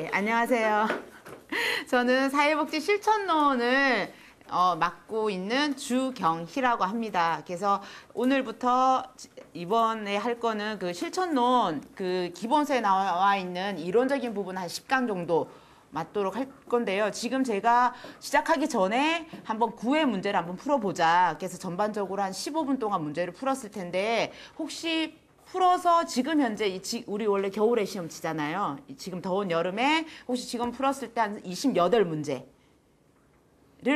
네, 안녕하세요. 저는 사회복지 실천론을 맡고 있는 주경희라고 합니다. 그래서 오늘부터 이번에 할 거는 그 실천론 그 기본서에 나와 있는 이론적인 부분 한 10강 정도 맡도록 할 건데요. 지금 제가 시작하기 전에 한번 구의 문제를 한번 풀어보자. 그래서 전반적으로 한 15분 동안 문제를 풀었을 텐데 혹시 풀어서 지금 현재 우리 원래 겨울에 시험 치잖아요. 지금 더운 여름에 혹시 지금 풀었을 때 한 28문제를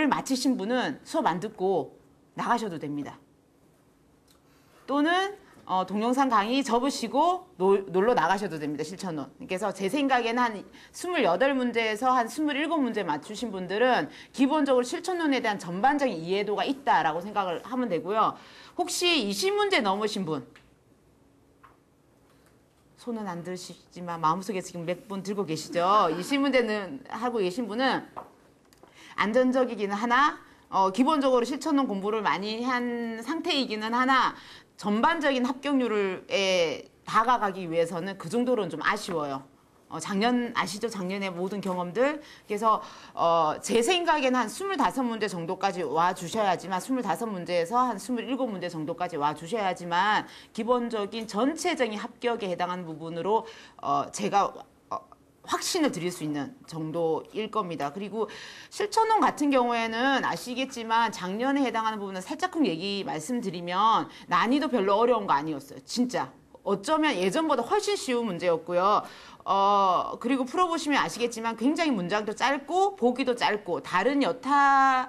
마치신 분은 수업 안 듣고 나가셔도 됩니다. 또는 동영상 강의 접으시고 놀러 나가셔도 됩니다. 실천론. 그래서 제 생각에는 한 28문제에서 한 27문제 맞추신 분들은 기본적으로 실천론에 대한 전반적인 이해도가 있다라고 생각을 하면 되고요. 혹시 20문제 넘으신 분, 손은 안 드시지만 마음속에 지금 몇 분 들고 계시죠? 20문제는 하고 계신 분은 안전적이기는 하나, 기본적으로 실천론 공부를 많이 한 상태이기는 하나, 전반적인 합격률에 다가가기 위해서는 그 정도로는 좀 아쉬워요. 작년 아시죠? 작년의 모든 경험들. 그래서 제 생각에는 한 25문제 정도까지 와주셔야지만 25문제에서 한 27문제 정도까지 와주셔야지만 기본적인 전체적인 합격에 해당하는 부분으로 제가 확신을 드릴 수 있는 정도일 겁니다. 그리고 실천론 같은 경우에는 아시겠지만 작년에 해당하는 부분은 살짝쿵 말씀드리면 난이도 별로 어려운 거 아니었어요. 진짜. 어쩌면 예전보다 훨씬 쉬운 문제였고요. 그리고 풀어보시면 아시겠지만 굉장히 문장도 짧고 보기도 짧고 다른 여타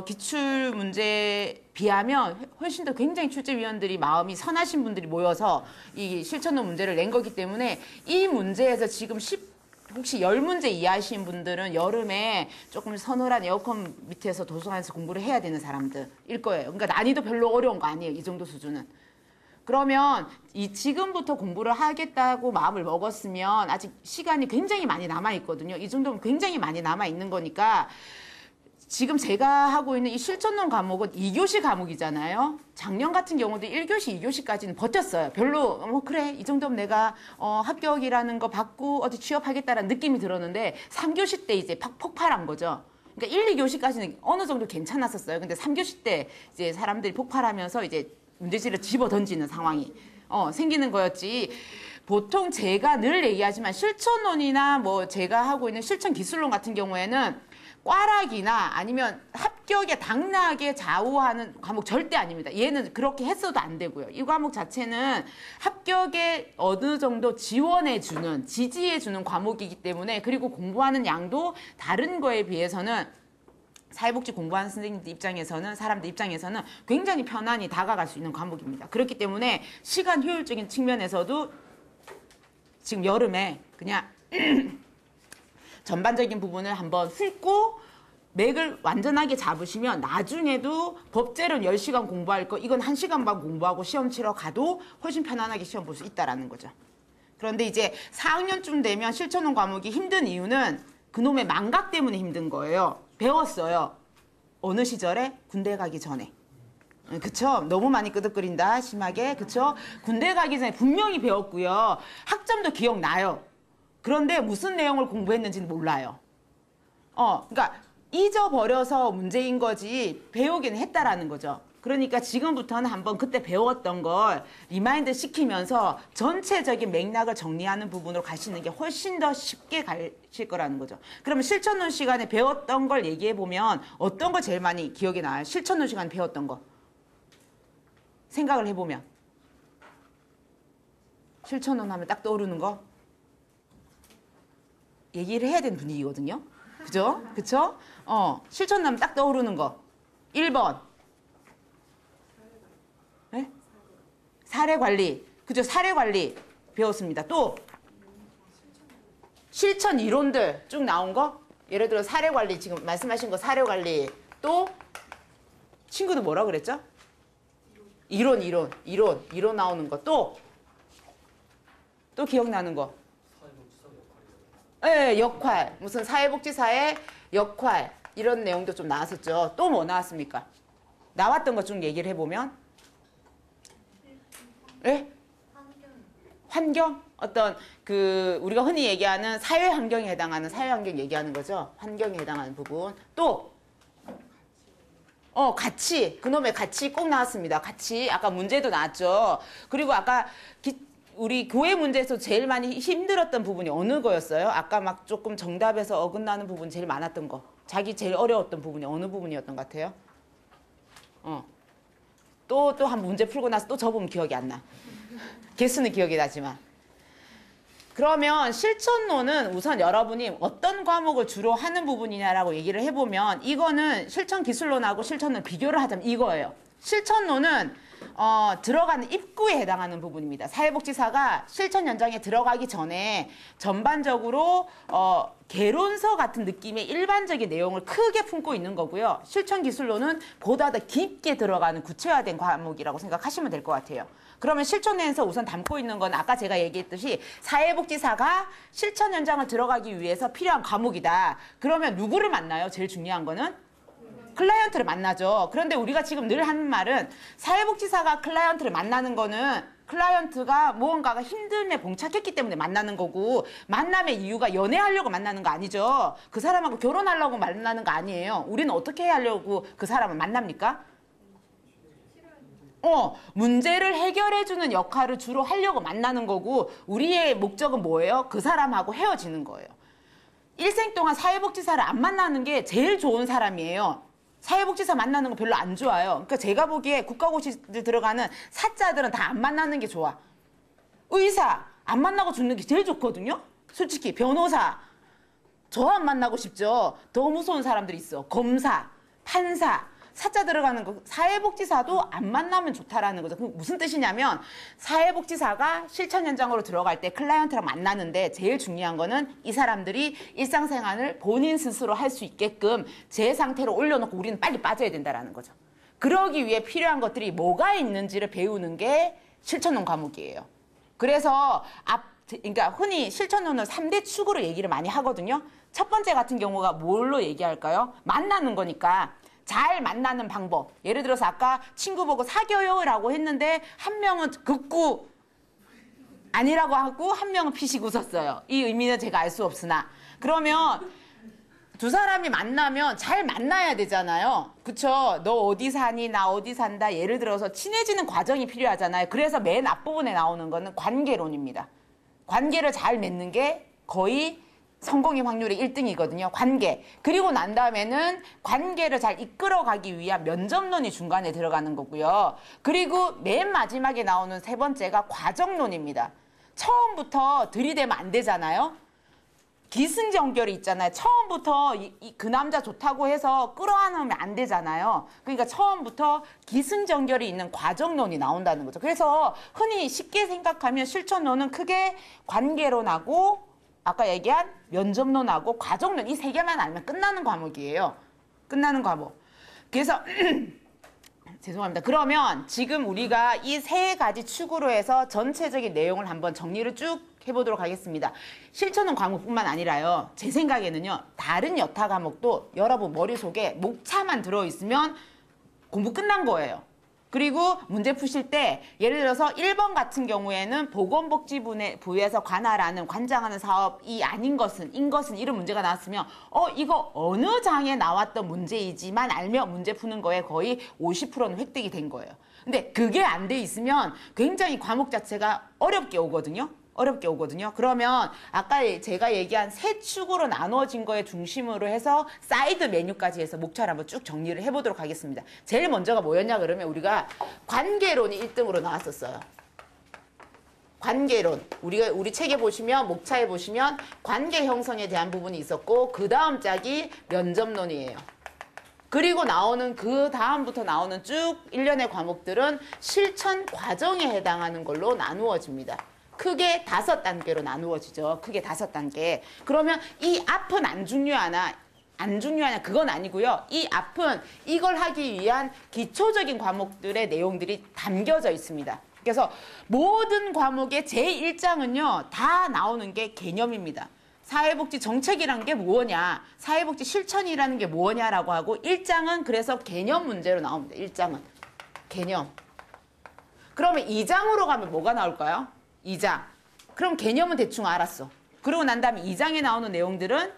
기출 문제에 비하면 훨씬 더 굉장히 출제위원들이 마음이 선하신 분들이 모여서 이 실천론 문제를 낸 거기 때문에 이 문제에서 지금 혹시 10문제 이하이신 분들은 여름에 조금 서늘한 에어컨 밑에서 도서관에서 공부를 해야 되는 사람들일 거예요. 그러니까 난이도 별로 어려운 거 아니에요. 이 정도 수준은. 그러면 지금부터 공부를 하겠다고 마음을 먹었으면 아직 시간이 굉장히 많이 남아있거든요. 이 정도면 굉장히 많이 남아있는 거니까 지금 제가 하고 있는 이 실천론 과목은 2교시 과목이잖아요. 작년 같은 경우도 1교시, 2교시까지는 버텼어요. 별로 그래 이 정도면 내가 합격이라는 거 받고 어디 취업하겠다라는 느낌이 들었는데 3교시 때 이제 폭발한 거죠. 그러니까 1, 2교시까지는 어느 정도 괜찮았었어요. 근데 3교시 때 이제 사람들이 폭발하면서 이제 문제지를 집어 던지는 상황이 생기는 거였지. 보통 제가 늘 얘기하지만 실천론이나 뭐 제가 하고 있는 실천 기술론 같은 경우에는 꽈락이나 아니면 합격에 당락에 좌우하는 과목 절대 아닙니다. 얘는 그렇게 했어도 안 되고요. 이 과목 자체는 합격에 어느 정도 지원해주는, 지지해주는 과목이기 때문에 그리고 공부하는 양도 다른 거에 비해서는 사회복지 공부하는 선생님들 입장에서는 사람들 입장에서는 굉장히 편안히 다가갈 수 있는 과목입니다. 그렇기 때문에 시간 효율적인 측면에서도 지금 여름에 그냥 전반적인 부분을 한번 훑고 맥을 완전하게 잡으시면 나중에도 법제론 10시간 공부할 거 이건 1시간 반 공부하고 시험 치러 가도 훨씬 편안하게 시험 볼 수 있다라는 거죠. 그런데 이제 4학년쯤 되면 실천론 과목이 힘든 이유는 그놈의 망각 때문에 힘든 거예요. 배웠어요. 어느 시절에? 군대 가기 전에. 그쵸? 너무 많이 끄덕거린다 심하게. 그쵸? 군대 가기 전에 분명히 배웠고요. 학점도 기억나요. 그런데 무슨 내용을 공부했는지는 몰라요. 그러니까 잊어버려서 문제인 거지 배우긴 했다라는 거죠. 그러니까 지금부터는 한번 그때 배웠던 걸 리마인드 시키면서 전체적인 맥락을 정리하는 부분으로 가시는 게 훨씬 더 쉽게 가실 거라는 거죠. 그러면 실천론 시간에 배웠던 걸 얘기해보면 어떤 거 제일 많이 기억에 나요? 실천론 시간에 배웠던 거. 생각을 해보면. 실천론 하면 딱 떠오르는 거. 얘기를 해야 되는 분위기거든요. 그죠? 그쵸? 실천론 하면 딱 떠오르는 거. 1번. 네? 사례관리. 그죠? 사례관리 배웠습니다. 또 실천 이론들 쭉 나온 거. 예를 들어 사례관리 지금 말씀하신 거 사례관리. 또 친구도 뭐라 그랬죠? 이론 나오는 거. 또 기억나는 거. 네, 역할. 무슨 사회복지사의 역할. 이런 내용도 좀 나왔었죠. 또 뭐 나왔습니까? 나왔던 것 좀 얘기를 해보면. 네? 환경? 어떤 그 우리가 흔히 얘기하는 사회 환경에 해당하는 사회 환경 얘기하는 거죠. 환경에 해당하는 부분. 또 가치. 그놈의 가치 꼭 나왔습니다. 가치. 아까 문제도 나왔죠. 그리고 아까 우리 교회 문제에서 제일 많이 힘들었던 부분이 어느 거였어요? 아까 막 조금 정답에서 어긋나는 부분 제일 많았던 거. 자기 제일 어려웠던 부분이 어느 부분이었던 것 같아요? 또 한 문제 풀고 나서 또 저 부분 기억이 안 나. 개수는 기억이 나지만. 그러면 실천론은 우선 여러분이 어떤 과목을 주로 하는 부분이냐라고 얘기를 해보면 이거는 실천기술론하고 실천론 비교를 하자면 이거예요. 실천론은 들어가는 입구에 해당하는 부분입니다. 사회복지사가 실천 현장에 들어가기 전에 전반적으로 개론서 같은 느낌의 일반적인 내용을 크게 품고 있는 거고요. 실천기술론은 보다 더 깊게 들어가는 구체화된 과목이라고 생각하시면 될 것 같아요. 그러면 실천에서 우선 담고 있는 건 아까 제가 얘기했듯이 사회복지사가 실천 현장을 들어가기 위해서 필요한 과목이다. 그러면 누구를 만나요? 제일 중요한 거는? 클라이언트를 만나죠. 그런데 우리가 지금 늘 하는 말은 사회복지사가 클라이언트를 만나는 거는 클라이언트가 무언가가 힘듦에 봉착했기 때문에 만나는 거고 만남의 이유가 연애하려고 만나는 거 아니죠. 그 사람하고 결혼하려고 만나는 거 아니에요. 우리는 어떻게 하려고 그 사람을 만납니까? 문제를 해결해주는 역할을 주로 하려고 만나는 거고 우리의 목적은 뭐예요? 그 사람하고 헤어지는 거예요. 일생 동안 사회복지사를 안 만나는 게 제일 좋은 사람이에요. 사회복지사 만나는 거 별로 안 좋아요. 그러니까 제가 보기에 국가고시들 들어가는 사자들은 다 안 만나는 게 좋아. 의사 안 만나고 죽는 게 제일 좋거든요. 솔직히 변호사 저 안 만나고 싶죠. 더 무서운 사람들이 있어. 검사, 판사 사자 들어가는 거 사회복지사도 안 만나면 좋다라는 거죠. 그게 무슨 뜻이냐면 사회복지사가 실천 현장으로 들어갈 때 클라이언트랑 만나는데 제일 중요한 거는 이 사람들이 일상생활을 본인 스스로 할 수 있게끔 제 상태로 올려놓고 우리는 빨리 빠져야 된다라는 거죠. 그러기 위해 필요한 것들이 뭐가 있는지를 배우는 게 실천론 과목이에요. 그래서 그러니까 흔히 실천론을 3대 축으로 얘기를 많이 하거든요. 첫 번째 같은 경우가 뭘로 얘기할까요? 만나는 거니까. 잘 만나는 방법. 예를 들어서 아까 친구 보고 사겨요 라고 했는데 한 명은 극구 아니라고 하고 한 명은 피식 웃었어요. 이 의미는 제가 알 수 없으나. 그러면 두 사람이 만나면 잘 만나야 되잖아요. 그쵸? 너 어디 사니? 나 어디 산다? 예를 들어서 친해지는 과정이 필요하잖아요. 그래서 맨 앞부분에 나오는 거는 관계론입니다. 관계를 잘 맺는 게 거의 성공의 확률이 1등이거든요. 관계. 그리고 난 다음에는 관계를 잘 이끌어가기 위한 면접론이 중간에 들어가는 거고요. 그리고 맨 마지막에 나오는 세 번째가 과정론입니다. 처음부터 들이대면 안 되잖아요. 기승전결이 있잖아요. 처음부터 그 남자 좋다고 해서 끌어안으면 안 되잖아요. 그러니까 처음부터 기승전결이 있는 과정론이 나온다는 거죠. 그래서 흔히 쉽게 생각하면 실천론은 크게 관계론하고 아까 얘기한 면접론하고 과정론 이 세 개만 알면 끝나는 과목이에요. 끝나는 과목. 그래서 죄송합니다. 그러면 지금 우리가 이 세 가지 축으로 해서 전체적인 내용을 한번 정리를 쭉 해보도록 하겠습니다. 실천론 과목뿐만 아니라요. 제 생각에는요. 다른 여타 과목도 여러분 머릿속에 목차만 들어있으면 공부 끝난 거예요. 그리고 문제 푸실 때 예를 들어서 1번 같은 경우에는 보건복지부에서 관할하는 관장하는 사업이 아닌 것은 인것은 이런 문제가 나왔으면 이거 어느 장에 나왔던 문제이지만 알면 문제 푸는 거에 거의 50%는 획득이 된 거예요. 근데 그게 안 돼 있으면 굉장히 과목 자체가 어렵게 오거든요. 어렵게 오거든요. 그러면 아까 제가 얘기한 세 축으로 나누어진 거에 중심으로 해서 사이드 메뉴까지 해서 목차를 한번 쭉 정리를 해보도록 하겠습니다. 제일 먼저가 뭐였냐 그러면 우리가 관계론이 1등으로 나왔었어요. 관계론. 우리 책에 보시면 목차에 보시면 관계 형성에 대한 부분이 있었고 그 다음 짝이 면접론이에요. 그리고 나오는 그 다음부터 나오는 쭉 일련의 과목들은 실천 과정에 해당하는 걸로 나누어집니다. 크게 5단계로 나누어지죠. 크게 5단계. 그러면 이 앞은 안 중요하냐 그건 아니고요. 이 앞은 이걸 하기 위한 기초적인 과목들의 내용들이 담겨져 있습니다. 그래서 모든 과목의 제1장은요. 다 나오는 게 개념입니다. 사회복지 정책이라는 게 뭐냐, 사회복지 실천이라는 게 뭐냐라고 하고 1장은 그래서 개념 문제로 나옵니다. 1장은 개념. 그러면 2장으로 가면 뭐가 나올까요? 2장. 그럼 개념은 대충 알았어. 그러고 난 다음에 2장에 나오는 내용들은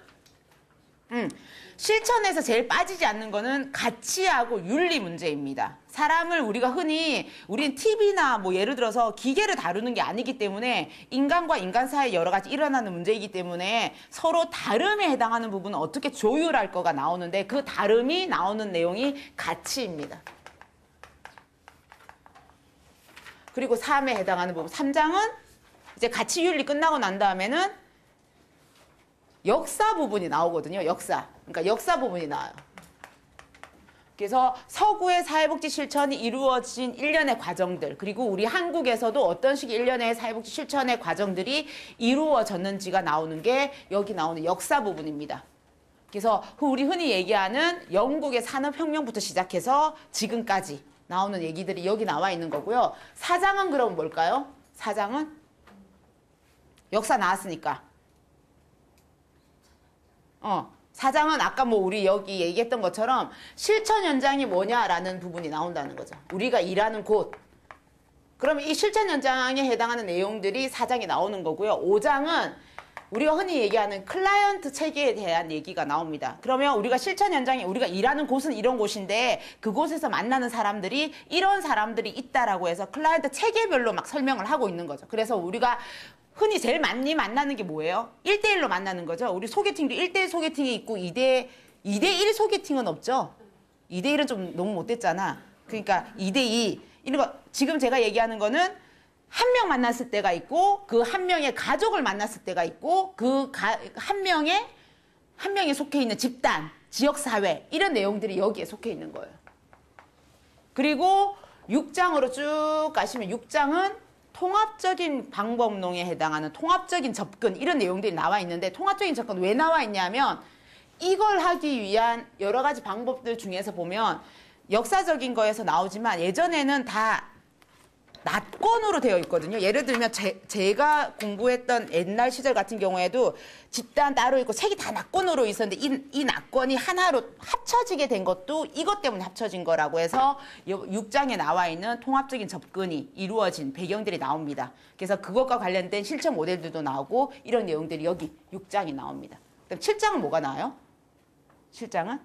실천에서 제일 빠지지 않는 거는 가치하고 윤리 문제입니다. 사람을 우리가 흔히 우리는 TV나 뭐 예를 들어서 기계를 다루는 게 아니기 때문에 인간과 인간 사이에 여러 가지 일어나는 문제이기 때문에 서로 다름에 해당하는 부분은 어떻게 조율할 거가 나오는데 그 다름이 나오는 내용이 가치입니다. 그리고 3에 해당하는 부분 3장은 이제 가치 윤리 끝나고 난 다음에는 역사 부분이 나오거든요. 역사. 그러니까 역사 부분이 나와요. 그래서 서구의 사회복지 실천이 이루어진 일련의 과정들, 그리고 우리 한국에서도 어떤 식의 일련의 사회복지 실천의 과정들이 이루어졌는지가 나오는 게 여기 나오는 역사 부분입니다. 그래서 우리 흔히 얘기하는 영국의 산업혁명부터 시작해서 지금까지 나오는 얘기들이 여기 나와 있는 거고요. 4장은 그럼 뭘까요? 4장은 역사 나왔으니까. 4장은 아까 뭐 우리 여기 얘기했던 것처럼 실천 현장이 뭐냐라는 부분이 나온다는 거죠. 우리가 일하는 곳. 그러면 이 실천 현장에 해당하는 내용들이 4장에 나오는 거고요. 5장은 우리가 흔히 얘기하는 클라이언트 체계에 대한 얘기가 나옵니다. 그러면 우리가 실천 현장에 우리가 일하는 곳은 이런 곳인데 그곳에서 만나는 사람들이 이런 사람들이 있다라고 해서 클라이언트 체계별로 막 설명을 하고 있는 거죠. 그래서 우리가 흔히 제일 많이 만나는 게 뭐예요? 1대1로 만나는 거죠. 우리 소개팅도 1대1 소개팅이 있고 2대1 소개팅은 없죠. 2대1은 좀 너무 못됐잖아. 그러니까 2대2. 이런 거 지금 제가 얘기하는 거는 한 명 만났을 때가 있고 그 한 명의 가족을 만났을 때가 있고 그 한 명에 속해 있는 집단, 지역사회 이런 내용들이 여기에 속해 있는 거예요. 그리고 6장으로 쭉 가시면 6장은 통합적인 방법론에 해당하는 통합적인 접근 이런 내용들이 나와 있는데 통합적인 접근 왜 나와 있냐면 이걸 하기 위한 여러 가지 방법들 중에서 보면 역사적인 거에서 나오지만 예전에는 다 낫권으로 되어 있거든요. 예를 들면 제가 공부했던 옛날 시절 같은 경우에도 집단 따로 있고 책이 다 낫권으로 있었는데 이 낫권이 하나로 합쳐지게 된 것도 이것 때문에 합쳐진 거라고 해서 6장에 나와 있는 통합적인 접근이 이루어진 배경들이 나옵니다. 그래서 그것과 관련된 실천 모델들도 나오고 이런 내용들이 여기 6장이 나옵니다. 그럼 7장은 뭐가 나와요? 7장은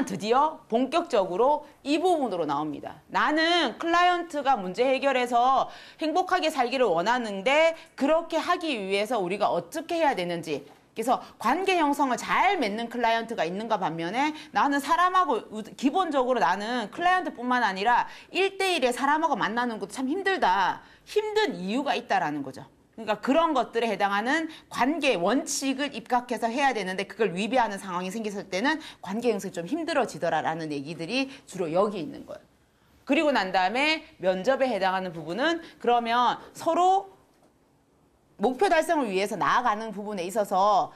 드디어 본격적으로 이 부분으로 나옵니다. 나는 클라이언트가 문제 해결해서 행복하게 살기를 원하는데 그렇게 하기 위해서 우리가 어떻게 해야 되는지 그래서 관계 형성을 잘 맺는 클라이언트가 있는가 반면에 나는 사람하고 기본적으로 나는 클라이언트뿐만 아니라 1대1에 사람하고 만나는 것도 참 힘들다. 힘든 이유가 있다라는 거죠. 그러니까 그런 것들에 해당하는 관계 원칙을 입각해서 해야 되는데 그걸 위배하는 상황이 생겼을 때는 관계 형성이 좀 힘들어지더라라는 얘기들이 주로 여기 있는 거예요. 그리고 난 다음에 면접에 해당하는 부분은 그러면 서로 목표 달성을 위해서 나아가는 부분에 있어서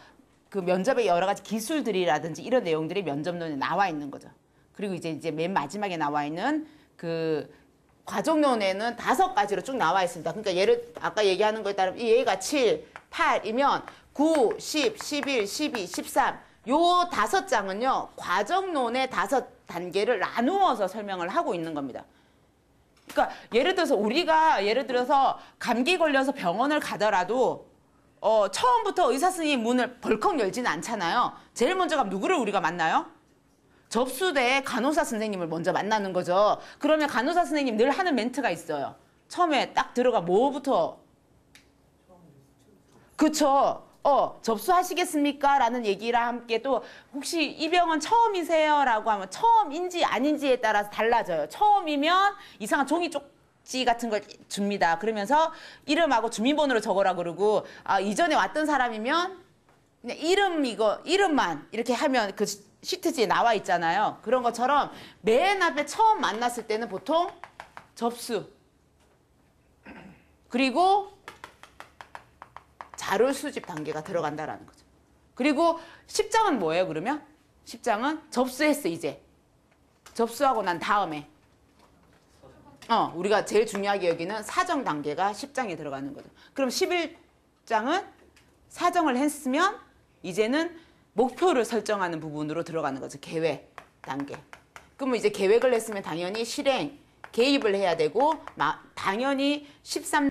그 면접의 여러 가지 기술들이라든지 이런 내용들이 면접론에 나와 있는 거죠. 그리고 이제 맨 마지막에 나와 있는 그 과정론에는 5가지로 쭉 나와 있습니다. 그러니까 아까 얘기하는 거에 따르면 얘가 7, 8이면 9, 10, 11, 12, 13 요 5장은요. 과정론의 5단계를 나누어서 설명을 하고 있는 겁니다. 그러니까 예를 들어서 감기 걸려서 병원을 가더라도 처음부터 의사 선생님 문을 벌컥 열지는 않잖아요. 제일 먼저 가면 누구를 우리가 만나요? 접수대에 간호사 선생님을 먼저 만나는 거죠. 그러면 간호사 선생님 늘 하는 멘트가 있어요. 처음에 딱 들어가 뭐부터? 그쵸. 접수하시겠습니까? 라는 얘기랑 함께 또 혹시 이 병원 처음이세요? 라고 하면 처음인지 아닌지에 따라서 달라져요. 처음이면 이상한 종이 쪽지 같은 걸 줍니다. 그러면서 이름하고 주민번호를 적어라 그러고 이전에 왔던 사람이면 그냥 이름만 이렇게 하면 그 시트지에 나와 있잖아요. 그런 것처럼 맨 앞에 처음 만났을 때는 보통 접수 그리고 자료 수집 단계가 들어간다라는 거죠. 그리고 10장은 뭐예요, 그러면? 10장은 접수했어, 이제. 접수하고 난 다음에. 우리가 제일 중요하게 여기는 사정 단계가 10장에 들어가는 거죠. 그럼 11장은 사정을 했으면 이제는 목표를 설정하는 부분으로 들어가는 거죠. 계획 단계. 그러면 이제 계획을 했으면 당연히 실행, 개입을 해야 되고 당연히 13